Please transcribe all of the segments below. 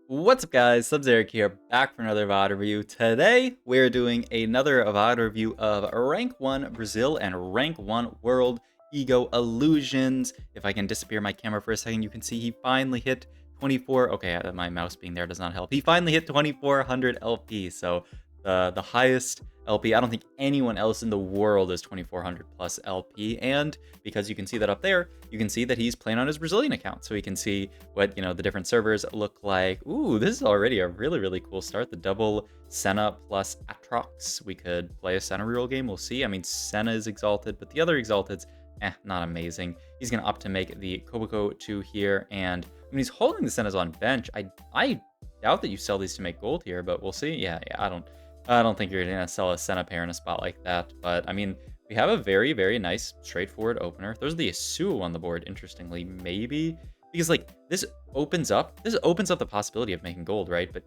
What's up guys, Sub-Zeric here, back for another VOD review. Today, we're doing another VOD review of Rank 1 Brazil and Rank 1 World Ego Illusions. If I can disappear my camera for a second, you can see he finally hit 24, okay, my mouse being there does not help. He finally hit 2400 LP, so the highest LP. I don't think anyone else in the world is 2400 plus LP, and because you can see that up there, you can see that he's playing on his Brazilian account, so we can see what, the different servers look like. Ooh, this is already a really cool start. The double Senna plus Atrox. We could play a Senna reroll game. We'll see. I mean, Senna is exalted, but the other exalteds, not amazing. He's gonna opt to make the Koboko 2 here, and when he's holding the Sennas on bench, I doubt that you sell these to make gold here, but we'll see. Yeah, I don't think you're gonna sell a Senna pair in a spot like that. But I mean, we have a very nice straightforward opener. There's the Yasuo on the board, interestingly, maybe. Because like this opens up the possibility of making gold, right? But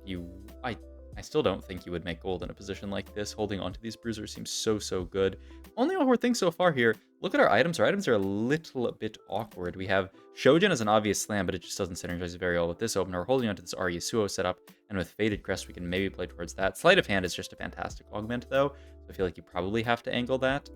I still don't think you would make gold in a position like this. Holding onto these bruisers seems so good. Only awkward thing so far here, look at our items. Our items are a little bit awkward. We have Shojin as an obvious slam, but it just doesn't synergize very well with this opener. We're holding onto this Yasuo setup, and with Faded Crest, we can maybe play towards that. Sleight of Hand is just a fantastic augment, though, so I feel like you probably have to angle that.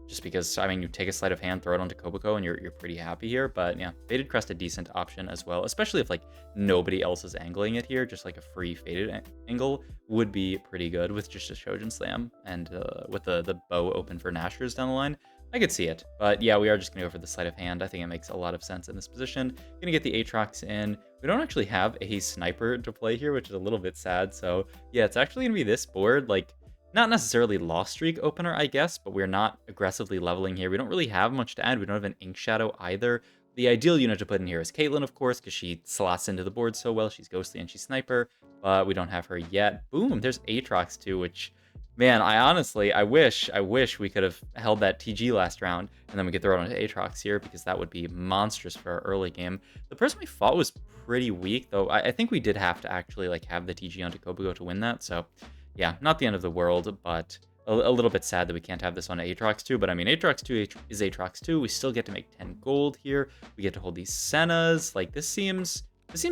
Just because, I mean, you take a sleight of hand, throw it onto Koboko, and you're pretty happy here. But yeah, Faded Crest a decent option as well, especially if like nobody else is angling it here. Just like a free Faded angle would be pretty good with just a Shojin Slam and with the bow open for Nashers down the line. I could see it, but yeah, we are just gonna go for the sleight of hand. I think it makes a lot of sense in this position. Gonna get the Aatrox in. We don't actually have a sniper to play here, which is a little bit sad. So yeah, it's actually gonna be this board, like not necessarily lost streak opener, I guess, but we're not aggressively leveling here. We don't really have much to add. We don't have an Ink Shadow either. The ideal unit to put in here is Caitlyn, of course, because she slots into the board so well. She's ghostly and she's sniper, but we don't have her yet. Boom, there's Aatrox too, which, man, I wish we could have held that TG last round, and then we could throw it onto Aatrox here, because that would be monstrous for our early game. The person we fought was pretty weak, though. I think we did have to actually like have the TG onto Koboko to win that, so yeah, not the end of the world, but a little bit sad that we can't have this on Aatrox 2. But I mean, Aatrox 2 is Aatrox 2. We still get to make 10 gold here. We get to hold these Sennas. Like, this seems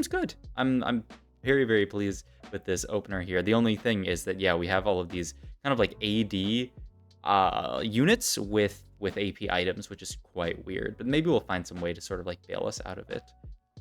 good. I'm very pleased with this opener here. The only thing is that, yeah, we have all of these kind of like AD units with AP items, which is quite weird. But maybe we'll find some way to sort of like bail us out of it.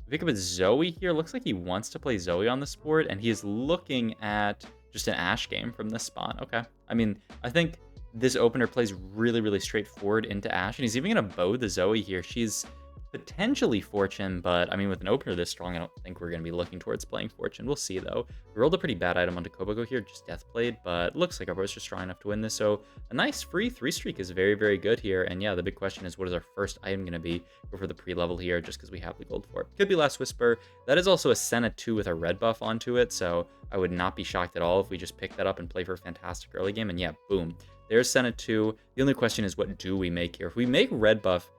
We pick up with Zoe here. Looks like he wants to play Zoe on this board, and he is looking at just an Ashe game from this spot. Okay. I mean, I think this opener plays really straightforward into Ashe, and he's even going to bow the Zoe here. She's potentially Fortune, but I mean, with an opener this strong, I don't think we're going to be looking towards playing Fortune. We'll see, though. We rolled a pretty bad item onto Koboko here, just Deathblade, but looks like our boy's just strong enough to win this. So a nice free 3-streak is very good here. And yeah, the big question is, what is our first item going to be? Go for the pre-level here, just because we have the gold for it. Could be Last Whisper. That is also a Senna 2 with a red buff onto it, so I would not be shocked at all if we just pick that up and play for a fantastic early game. And yeah, boom. There's Senna 2. The only question is, what do we make here? If we make red buff,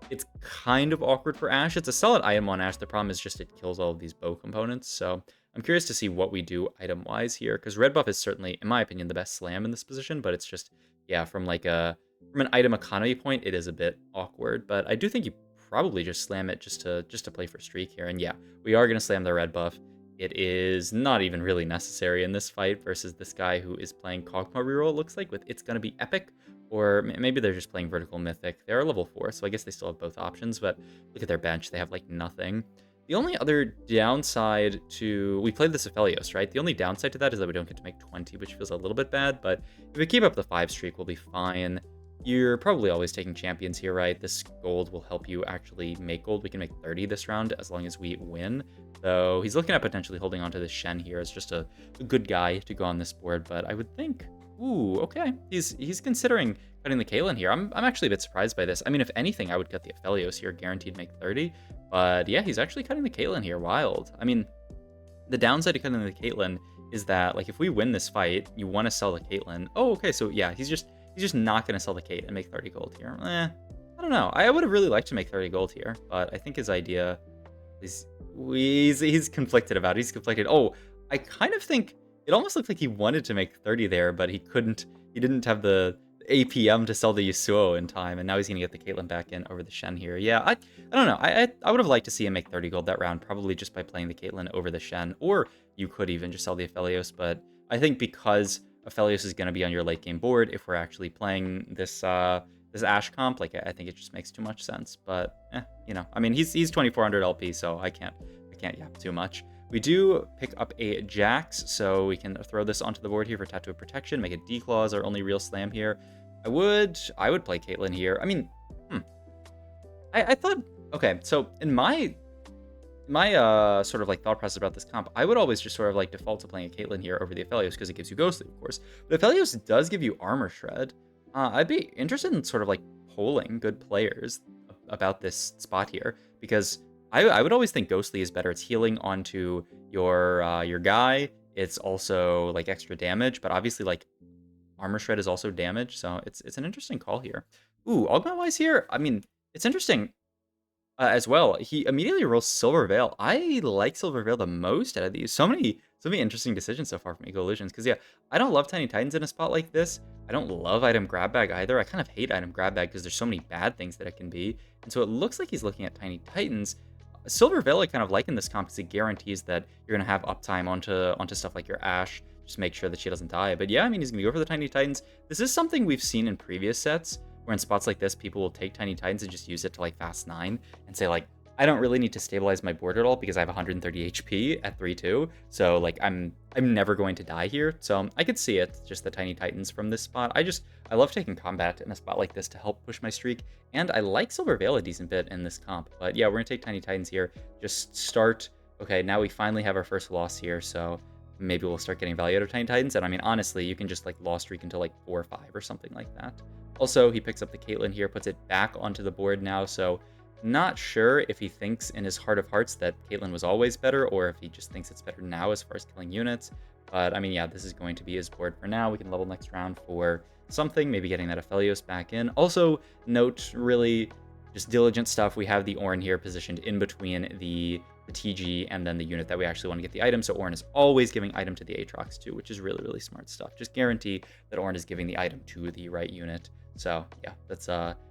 it's kind of awkward for Ashe. It's a solid item on Ashe. The problem is just it kills all of these bow components. So I'm curious to see what we do item-wise here, because red buff is certainly, in my opinion, the best slam in this position, but it's just, yeah, from an item economy point, it is a bit awkward. But I do think you probably just slam it just to play for streak here. And yeah, we are going to slam the red buff. It is not even really necessary in this fight versus this guy who is playing Kog'Maw reroll, it looks like, with It's Gonna Be Epic, or maybe they're just playing Vertical Mythic. They're level 4, so I guess they still have both options, but look at their bench. They have, like, nothing. The only other downside to... We played this Aphelios, right? The only downside to that is that we don't get to make 20, which feels a little bit bad, but if we keep up the 5 streak, we'll be fine. You're probably always taking champions here, right? This gold will help you actually make gold. We can make 30 this round as long as we win. So he's looking at potentially holding onto this Shen here as just a good guy to go on this board. But I would think, ooh, okay. He's considering cutting the Caitlyn here. I'm actually a bit surprised by this. I mean, if anything, I would cut the Aphelios here, guaranteed make 30. But yeah, he's actually cutting the Caitlyn here. Wild. I mean, the downside to cutting the Caitlyn is that, like, if we win this fight, you want to sell the Caitlyn. Oh, okay, so yeah, he's just not going to sell the Kate and make 30 gold here. I don't know. I would have really liked to make 30 gold here, but I think his idea is... He's conflicted about it. He's conflicted. Oh, I kind of think... It almost looked like he wanted to make 30 there, but he couldn't... He didn't have the APM to sell the Yasuo in time, and now he's gonna get the Caitlyn back in over the Shen here. Yeah, I don't know. I would have liked to see him make 30 gold that round, probably just by playing the Caitlyn over the Shen, or you could even just sell the Aphelios, but I think because Aphelios is gonna be on your late game board, if we're actually playing this this Ashe comp, like I think it just makes too much sense. But you know, I mean he's 2400 LP, so I can't yap too much. We do pick up a Jax, so we can throw this onto the board here for Tattoo of Protection, make a D-Claw as our only real slam here. I would play Caitlyn here. I mean, I thought, okay, so in my sort of like thought process about this comp, I would always just sort of like default to playing a Caitlyn here over the Aphelios because it gives you Ghostly, of course. But Aphelios does give you Armor Shred. I'd be interested in sort of like polling good players about this spot here because I would always think Ghostly is better. It's healing onto your guy. It's also like extra damage, but obviously like Armor Shred is also damage, so it's an interesting call here. Ooh, augment wise here, I mean, it's interesting as well. He immediately rolls Silver Veil. I like Silver Veil the most out of these. So many interesting decisions so far from Ego Illusions. Because yeah, I don't love Tiny Titans in a spot like this. I don't love Item Grab Bag either. I kind of hate Item Grab Bag because there's so many bad things that it can be. And so it looks like he's looking at Tiny Titans. Silver Veil I kind of like in this comp because it guarantees that you're going to have uptime onto stuff like your Ashe. Just make sure that she doesn't die. But yeah, I mean, he's going to go for the Tiny Titans. This is something we've seen in previous sets, where in spots like this, people will take Tiny Titans and just use it to like fast 9 and say like, I don't really need to stabilize my board at all because I have 130 HP at 3-2. So like I'm never going to die here. So I could see it, just the Tiny Titans from this spot. I love taking combat in a spot like this to help push my streak. And I like Silver Veil a decent bit in this comp. But yeah, we're gonna take Tiny Titans here. Just start. Okay, now we finally have our first loss here. So maybe we'll start getting value out of Tiny Titans. And I mean, honestly, you can just like loss streak until like 4 or 5 or something like that. Also, he picks up the Caitlyn here, puts it back onto the board now. So not sure if he thinks in his heart of hearts that Caitlyn was always better, or if he just thinks it's better now as far as killing units. But I mean, yeah, this is going to be his board for now. We can level next round for something, maybe getting that Aphelios back in. Also, note really just diligent stuff. We have the Ornn here positioned in between the TG and then the unit that we actually want to get the item. So Ornn is always giving item to the Aatrox too, which is really, really smart stuff. Just guarantee that Ornn is giving the item to the right unit. So yeah, that's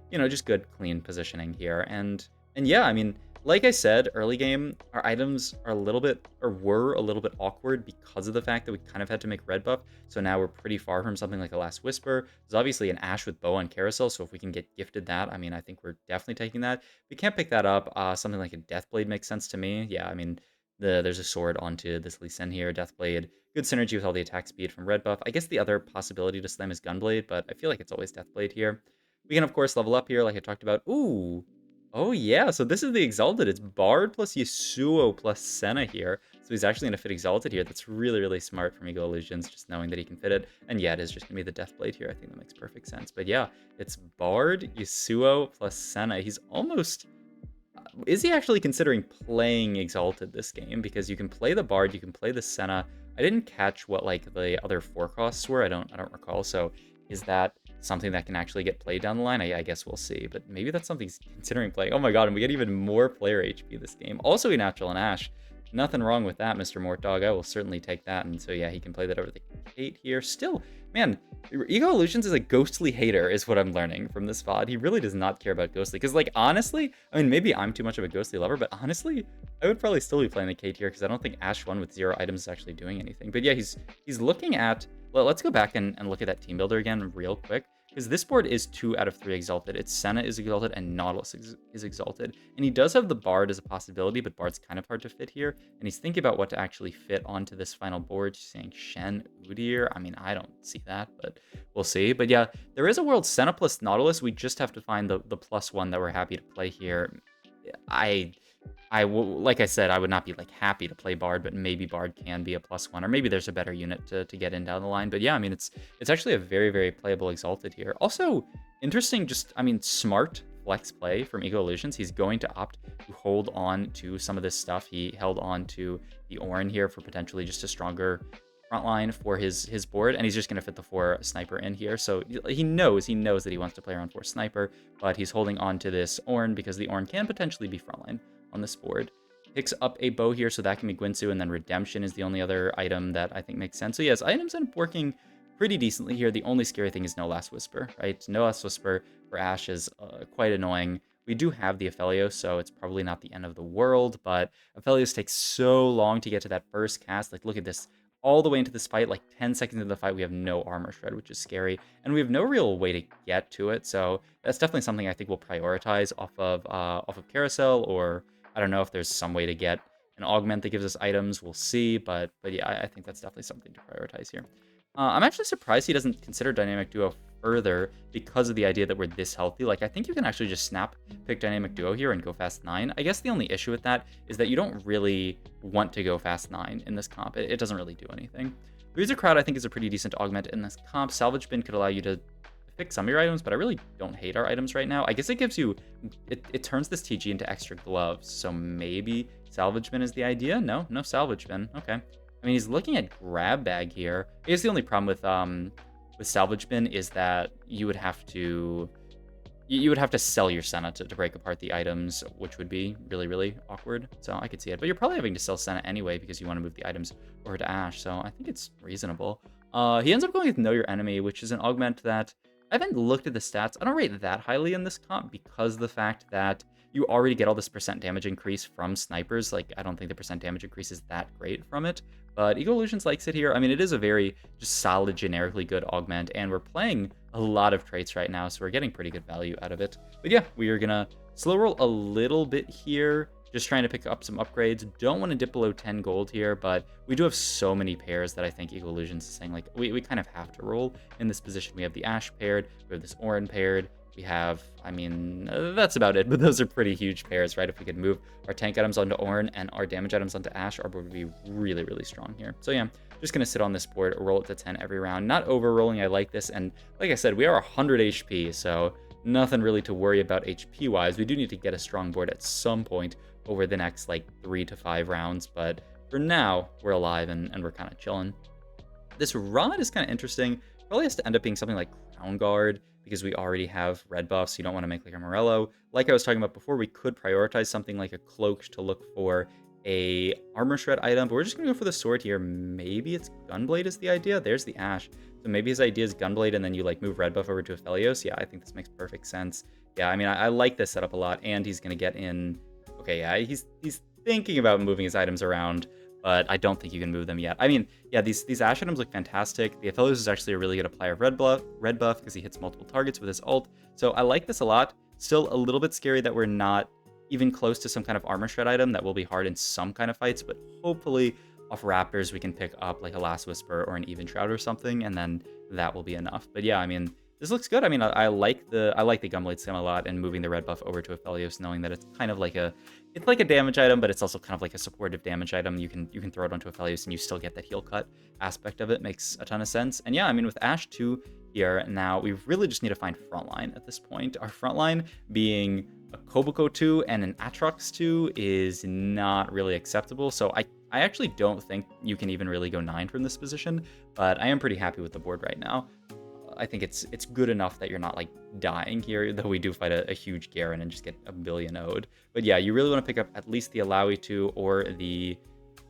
you know, just good, clean positioning here. And yeah, I mean, like I said, early game, our items are were a little bit awkward because of the fact that we kind of had to make red buff. So now we're pretty far from something like a Last Whisper. There's obviously an Ashe with bow and carousel. So if we can get gifted that, I mean, I think we're definitely taking that. We can't pick that up. Something like a Deathblade makes sense to me. Yeah, I mean, there's a sword onto this Lee Sin here. Deathblade, good synergy with all the attack speed from red buff. I guess the other possibility to slam is Gunblade, but I feel like it's always Deathblade here. We can, of course, level up here, like I talked about. Ooh. Oh, yeah. So this is the Exalted. It's Bard plus Yasuo plus Senna here. So he's actually going to fit Exalted here. That's really, really smart from Ego Illusions, just knowing that he can fit it. And yeah, it is just going to be the Deathblade here. I think that makes perfect sense. But yeah, it's Bard, Yasuo plus Senna. He's almost... Is he actually considering playing Exalted this game? Because you can play the Bard, you can play the Senna. I didn't catch what, like, the other 4 costs were. I don't recall. So is that something that can actually get played down the line? I guess we'll see, but maybe that's something he's considering playing. Oh my god, and we get even more player HP this game. Also a natural and Ashe. Nothing wrong with that, Mr. Mortdog. I will certainly take that. And so yeah, he can play that over the Kate here. Still, man, Ego Illusions is a ghostly hater is what I'm learning from this VOD. He really does not care about ghostly. Because like, honestly, I mean, maybe I'm too much of a ghostly lover, but honestly, I would probably still be playing the Kate here because I don't think Ashe 1 with 0 items is actually doing anything. But yeah, he's looking at... Well, let's go back and look at that team builder again real quick. Because this board is 2 out of 3 Exalted. It's Senna is Exalted and Nautilus is Exalted. And he does have the Bard as a possibility, but Bard's kind of hard to fit here. And he's thinking about what to actually fit onto this final board. She's saying Shen, Udyr. I mean, I don't see that, but we'll see. But yeah, there is a world Senna plus Nautilus. We just have to find the +1 that we're happy to play here. Like I said, I would not be like happy to play Bard, but maybe Bard can be a +1, or maybe there's a better unit to get in down the line. But yeah, I mean, it's actually a very, very playable Exalted here. Also interesting, just, I mean, smart flex play from Ego Illusions. He's going to opt to hold on to some of this stuff. He held on to the Ornn here for potentially just a stronger front line for his board, and he's just going to fit the 4 sniper in here. So he knows that he wants to play around 4 sniper, but he's holding on to this Ornn because the Ornn can potentially be frontline on this board. Picks up a bow here, so that can be Gwinsu, and then Redemption is the only other item that I think makes sense. So yes, items end up working pretty decently here. The only scary thing is no Last Whisper, right? No Last Whisper for Ashe is quite annoying. We do have the Aphelios, so it's probably not the end of the world, but Aphelios takes so long to get to that first cast. Like, look at this. All the way into this fight, like 10 seconds into the fight, we have no armor shred, which is scary. And we have no real way to get to it, so that's definitely something I think we'll prioritize off of Carousel, or I don't know if there's some way to get an augment that gives us items. We'll see, but yeah, I think that's definitely something to prioritize here. I'm actually surprised he doesn't consider Dynamic Duo further because of the idea that we're this healthy. Like, I think you can actually just snap pick Dynamic Duo here and go fast 9. I guess the only issue with that is that you don't really want to go fast 9 in this comp. It doesn't really do anything. Bruiser Crowd, I think, is a pretty decent augment in this comp. Salvage Bin could allow you to pick some of your items, but I really don't hate our items right now. I guess it gives you, it turns this TG into extra gloves, so maybe Salvage Bin is the idea? No Salvage Bin. Okay. I mean, he's looking at Grab Bag here. I guess the only problem with Salvage Bin is that you would have to sell your Senna to break apart the items, which would be really, really awkward. So I could see it. But you're probably having to sell Senna anyway because you want to move the items over to Ashe. So I think it's reasonable. He ends up going with Know Your Enemy, which is an augment that I haven't looked at the stats. I don't rate that highly in this comp because of the fact that you already get all this percent damage increase from snipers. Like, I don't think the percent damage increase is that great from it. But Ego Illusions likes it here. I mean, it is a very just solid, generically good augment, and we're playing a lot of traits right now, so we're getting pretty good value out of it. But yeah, we are gonna slow roll a little bit here, just trying to pick up some upgrades. Don't want to dip below 10 gold here, but we do have so many pairs that I think Ego Illusions is saying, like, we kind of have to roll in this position. We have the Ashe paired, we have this Ornn paired, we have, I mean, that's about it, but those are pretty huge pairs, right? If we could move our tank items onto Ornn and our damage items onto Ashe, our board would be really, really strong here. So yeah, just gonna sit on this board, roll it to 10 every round. Not over rolling, I like this, and like I said, we are 100 HP, so nothing really to worry about HP-wise. We do need to get a strong board at some point over the next, like, 3 to 5 rounds, but for now, we're alive and we're kind of chilling. This rod is kind of interesting. Probably has to end up being something like Crown Guard, because we already have red buffs. You don't want to make like a Morello. Like I was talking about before, we could prioritize something like a Cloak to look for a armor shred item, but we're just going to go for the sword here. Maybe it's Gunblade is the idea. There's the Ashe. So maybe his idea is Gunblade, and then you like move red buff over to Aphelios. Yeah, I think this makes perfect sense. Yeah, I mean, I like this setup a lot, and he's going to get in. Okay, yeah, he's thinking about moving his items around, but I don't think you can move them yet. I mean, yeah, these Ashe items look fantastic. The Aphelios is actually a really good applier of red buff because he hits multiple targets with his ult. So I like this a lot. Still a little bit scary that we're not even close to some kind of armor shred item that will be hard in some kind of fights, but hopefully off Raptors we can pick up like a Last Whisper or an Even Shroud or something, and then that will be enough. But yeah, I mean, this looks good. I mean, I like the Gunblade skin a lot, and moving the red buff over to Aphelios, knowing that it's kind of like a damage item, but it's also kind of like a supportive damage item. You can throw it onto Aphelios and you still get that heal cut aspect of it. Makes a ton of sense. And yeah, I mean, with Ashe 2 here now, we really just need to find frontline at this point. Our frontline being a Koboko 2 and an Atrox 2 is not really acceptable. So I actually don't think you can even really go 9 from this position, but I am pretty happy with the board right now. I think it's good enough that you're not like dying here, though we do fight a huge Garen and just get a billion Ode. But yeah, you really want to pick up at least the Alawi 2 or the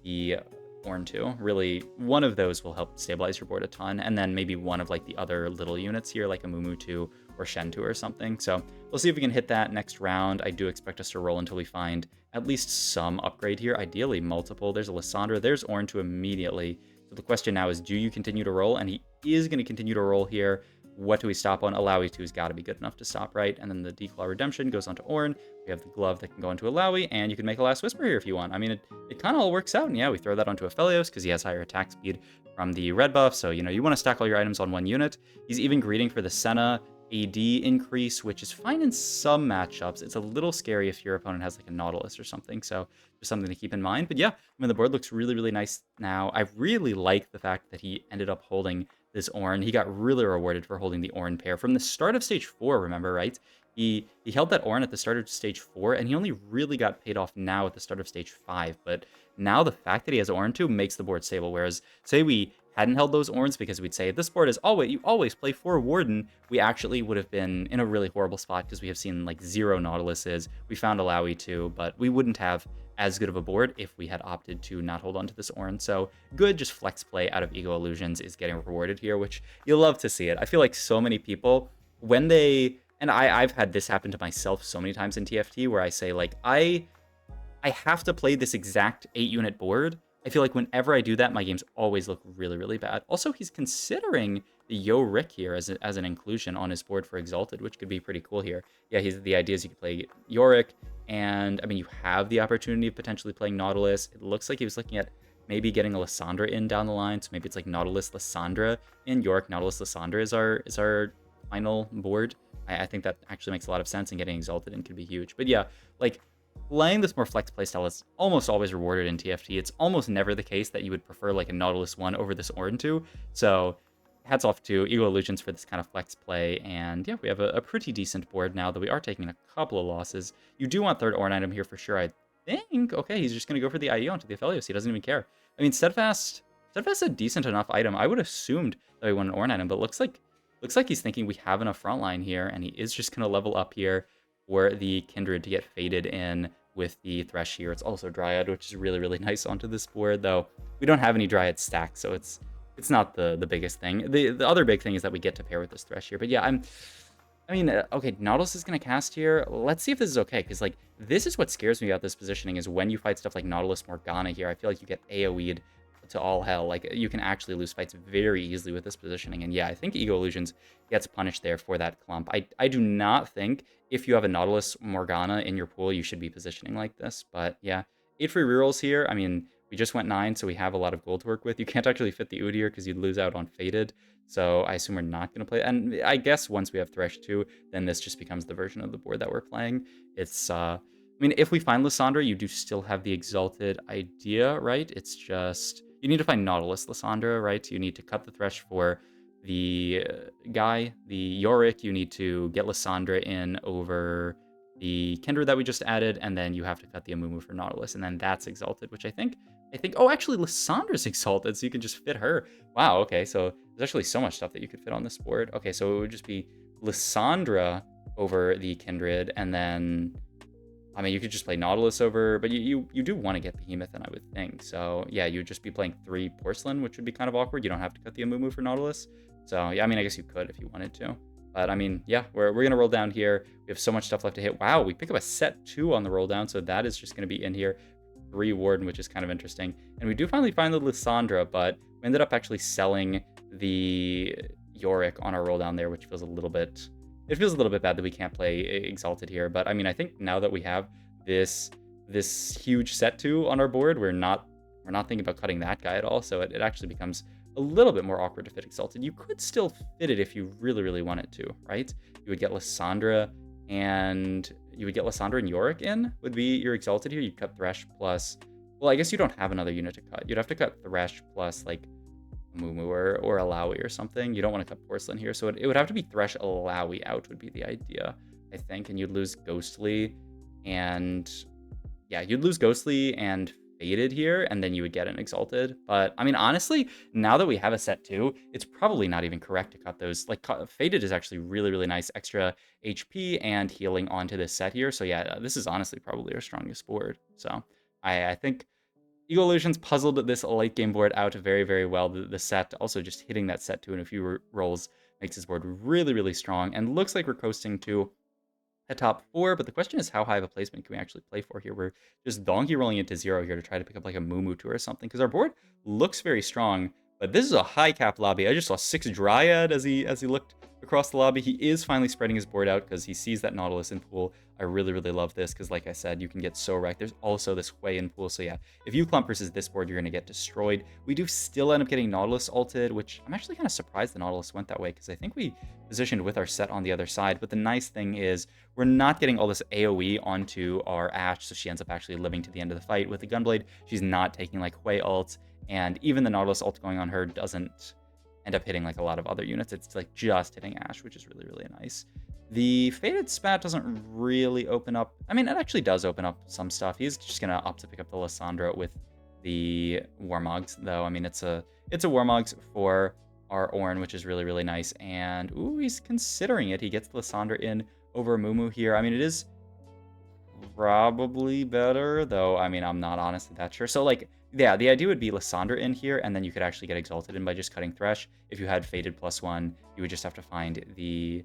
Ornn 2. Really, one of those will help stabilize your board a ton, and then maybe one of like the other little units here, like a Mumu 2 or Shen 2 or something. So we'll see if we can hit that next round. I do expect us to roll until we find at least some upgrade here, ideally multiple. There's a Lissandra, there's Ornn 2 immediately. So the question now is, do you continue to roll? And he is going to continue to roll here. What do we stop on? Alawi 2 has got to be good enough to stop, right? And then the Declaw Redemption goes onto Ornn. We have the glove that can go into Alawi, and you can make a Last Whisper here if you want. I mean, it kind of all works out. And yeah, we throw that onto Aphelios because he has higher attack speed from the red buff. So, you know, you want to stack all your items on one unit. He's even greeting for the Senna AD increase, which is fine in some matchups. It's a little scary if your opponent has like a Nautilus or something, so just something to keep in mind. But yeah, I mean, the board looks really, really nice now. I really like the fact that he ended up holding this Ornn. He got really rewarded for holding the Ornn pair from the start of stage 4, remember, right? He held that Ornn at the start of stage 4, and he only really got paid off now at the start of stage 5. But now the fact that he has Ornn 2 makes the board stable, whereas say we hadn't held those Ornns, because we'd say this board is always, you always play 4 Warden, we actually would have been in a really horrible spot, because we have seen like 0 Nautiluses. We found Alawi too, but we wouldn't have as good of a board if we had opted to not hold on to this Ornn. So good, just flex play out of Ego Illusions is getting rewarded here, which you'll love to see it. I feel like so many people, when they, and I've had this happen to myself so many times in TFT, where I say like, I have to play this exact 8-unit board. I feel like whenever I do that, my games always look really, really bad. Also, he's considering the Yorick here as an inclusion on his board for Exalted, which could be pretty cool here. Yeah, the idea is you could play Yorick, and I mean, you have the opportunity of potentially playing Nautilus. It looks like he was looking at maybe getting a Lissandra in down the line, so maybe it's like Nautilus, Lissandra in Yorick. Nautilus, Lissandra is our final board. I think that actually makes a lot of sense, and getting Exalted in could be huge. But yeah, like, playing this more flex playstyle is almost always rewarded in TFT. It's almost never the case that you would prefer like a Nautilus 1 over this Ornn 2. So hats off to Ego Illusions for this kind of flex play. And yeah, we have a pretty decent board now, though we are taking a couple of losses. You do want third Ornn item here for sure, I think. Okay, he's just going to go for the IE onto the Aphelios. He doesn't even care. I mean, Steadfast is a decent enough item. I would have assumed that we want an Ornn item, but looks like he's thinking we have enough frontline here, and he is just going to level up here for the Kindred to get faded in with the Thresh here. It's also Dryad, which is really, really nice onto this board, though we don't have any Dryad stacked, so it's not the biggest thing. The other big thing is that we get to pair with this Thresh here. But yeah, okay, Nautilus is going to cast here. Let's see if this is okay, because like this is what scares me about this positioning, is when you fight stuff like Nautilus Morgana here, I feel like you get AoE'd to all hell. Like, you can actually lose fights very easily with this positioning. And yeah, I think Ego Illusions gets punished there for that clump. I do not think if you have a Nautilus Morgana in your pool, you should be positioning like this. But yeah, 8 free rerolls here. I mean, we just went 9, so we have a lot of gold to work with. You can't actually fit the Ood here because you'd lose out on Faded. So I assume we're not going to play. And I guess once we have Thresh too, then this just becomes the version of the board that we're playing. It's, I mean, if we find Lissandra, you do still have the Exalted idea, right? It's just, you need to find Nautilus Lissandra, right? You need to cut the Thresh for the guy, the Yorick. You need to get Lissandra in over the Kindred that we just added, and then you have to cut the Amumu for Nautilus, and then that's Exalted, which I think, oh, actually, Lissandra's Exalted, so you can just fit her. Wow, okay, so there's actually so much stuff that you could fit on this board. Okay, so it would just be Lissandra over the Kindred, and then, I mean, you could just play Nautilus over, but you do want to get Behemoth in, I would think. So yeah, you would just be playing 3 Porcelain, which would be kind of awkward. You don't have to cut the Amumu for Nautilus. So yeah, I mean, I guess you could if you wanted to. But I mean, yeah, we're going to roll down here. We have so much stuff left to hit. Wow, we pick up a set 2 on the roll down, so that is just going to be in here. 3 Warden, which is kind of interesting. And we do finally find the Lissandra, but we ended up actually selling the Yorick on our roll down there, which feels a little bit... It feels a little bit bad that we can't play Exalted here, but I mean, I think now that we have this huge set 2 on our board, we're not thinking about cutting that guy at all, so it actually becomes a little bit more awkward to fit Exalted. You could still fit it if you really, really wanted to, right? You would get Lissandra and Yorick in, would be your Exalted here. You'd cut Thresh plus, well, I guess you don't have another unit to cut. You'd have to cut Thresh plus like Mumu or Alawi or something. You don't want to cut Porcelain here, so it would have to be Thresh Alawi out would be the idea, I think, and you'd lose Ghostly, and yeah, you'd lose Ghostly and Faded here, and then you would get an Exalted. But I mean, honestly, now that we have a set 2, it's probably not even correct to cut those. Like, Faded is actually really, really nice extra HP and healing onto this set here. So yeah, this is honestly probably our strongest board. So I think Ego Illusions puzzled this late game board out very, very well. The set, also just hitting that set 2 in a few rolls makes this board really, really strong, and looks like we're coasting to a top 4, but the question is how high of a placement can we actually play for here? We're just donkey rolling into 0 here to try to pick up like a Mumu 2 or something, because our board looks very strong, but this is a high cap lobby. I just saw 6 Dryad as he looked across the lobby. He is finally spreading his board out because he sees that Nautilus in pool. I really, really love this because, like I said, you can get so wrecked. There's also this Hui in pool, so yeah, if you clump versus this board, you're going to get destroyed. We do still end up getting Nautilus ulted, which I'm actually kind of surprised the Nautilus went that way because I think we positioned with our set on the other side. But the nice thing is we're not getting all this AoE onto our Ashe, so she ends up actually living to the end of the fight. With the Gunblade, she's not taking like Hui ult, and even the Nautilus ult going on her doesn't end up hitting like a lot of other units. It's like just hitting Ashe, which is really, really nice. The Faded Spat doesn't really open up. I mean, it actually does open up some stuff. He's just going to opt to pick up the Lissandra with the Warmogs, though. I mean, it's a Warmogs for our Ornn, which is really, really nice. And, ooh, he's considering it. He gets Lysandra in over Mumu here. I mean, it is probably better, though. I mean, I'm not honestly that sure. So, like, yeah, the idea would be Lysandra in here, and then you could actually get Exalted in by just cutting Thresh. If you had Fated +1, you would just have to find the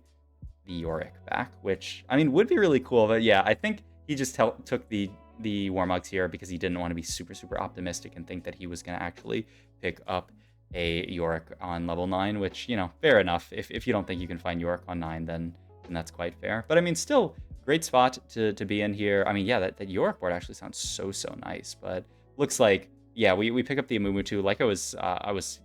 Yorick back, which, I mean, would be really cool. But yeah, I think he just took the Warmogs here because he didn't want to be super, super optimistic and think that he was going to actually pick up a Yorick on level 9, which, you know, fair enough. If you don't think you can find Yorick on 9, then that's quite fair. But I mean, still, great spot to be in here. I mean, yeah, that Yorick board actually sounds so, so nice. But looks like, yeah, we pick up the Amumu too. Like I was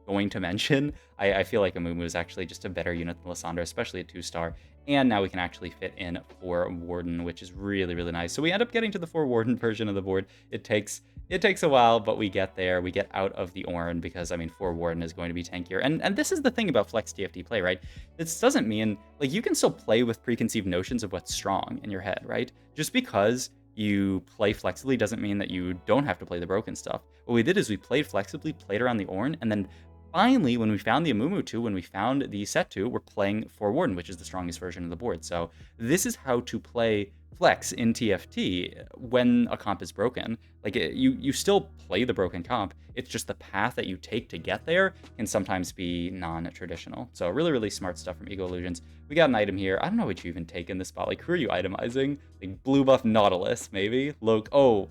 going to mention, I feel like Amumu is actually just a better unit than Lysandra, especially at 2-star. And now we can actually fit in 4 Warden, which is really, really nice. So we end up getting to the 4 Warden version of the board. It takes a while, but we get there. We get out of the Ornn because, I mean, 4 Warden is going to be tankier. And this is the thing about flex TFT play, right? This doesn't mean, like, you can still play with preconceived notions of what's strong in your head, right? Just because you play flexibly doesn't mean that you don't have to play the broken stuff. What we did is we played flexibly, played around the Ornn, and then finally, when we found the Amumu 2, when we found the Set 2, we're playing for Warden, which is the strongest version of the board. So this is how to play flex in TFT when a comp is broken. Like, you still play the broken comp. It's just the path that you take to get there can sometimes be non-traditional. So really, really smart stuff from Ego Illusions. We got an item here. I don't know what you even take in this spot. Like, who are you itemizing? Like, blue buff Nautilus, maybe? Oh,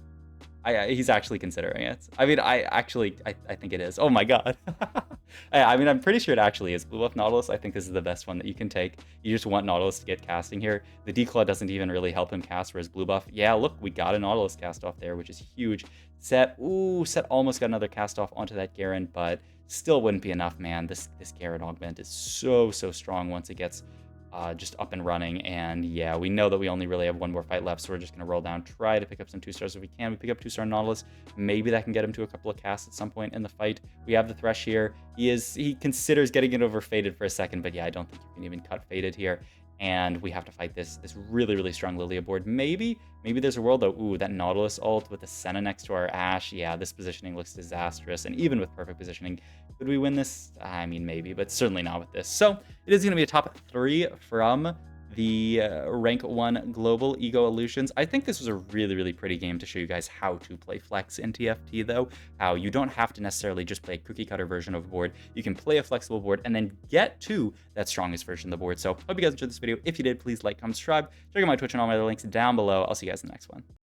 he's actually considering it. I mean, I think it is. Oh my god. I mean, I'm pretty sure it actually is Blue Buff Nautilus. I think this is the best one that you can take. You just want Nautilus to get casting here. The Declaw doesn't even really help him cast for his Blue Buff. Yeah, look, we got a Nautilus cast off there, which is huge. Set almost got another cast off onto that Garen, but still wouldn't be enough, man. This Garen augment is so strong once it gets just up and running. And yeah, we know that we only really have one more fight left, so we're just going to roll down, try to pick up some 2-stars if we can. We pick up 2-star Nautilus. Maybe that can get him to a couple of casts at some point in the fight. We have the Thresh here. He considers getting it over Fated for a second, but yeah, I don't think you can even cut Fated here. And we have to fight this really strong Lilia board. Maybe there's a world, though. Ooh, that Nautilus ult with the Senna next to our Ashe. Yeah, this positioning looks disastrous. And even with perfect positioning, could we win this? I mean, maybe, but certainly not with this. So it is going to be a top 3 from the rank 1 global Ego Illusions. I think this was a really pretty game to show you guys how to play flex in TFT, though. How you don't have to necessarily just play a cookie cutter version of a board. You can play a flexible board and then get to that strongest version of the board. So hope you guys enjoyed this video. If you did, please like, comment, subscribe. Check out my Twitch and all my other links down below. I'll see you guys in the next one.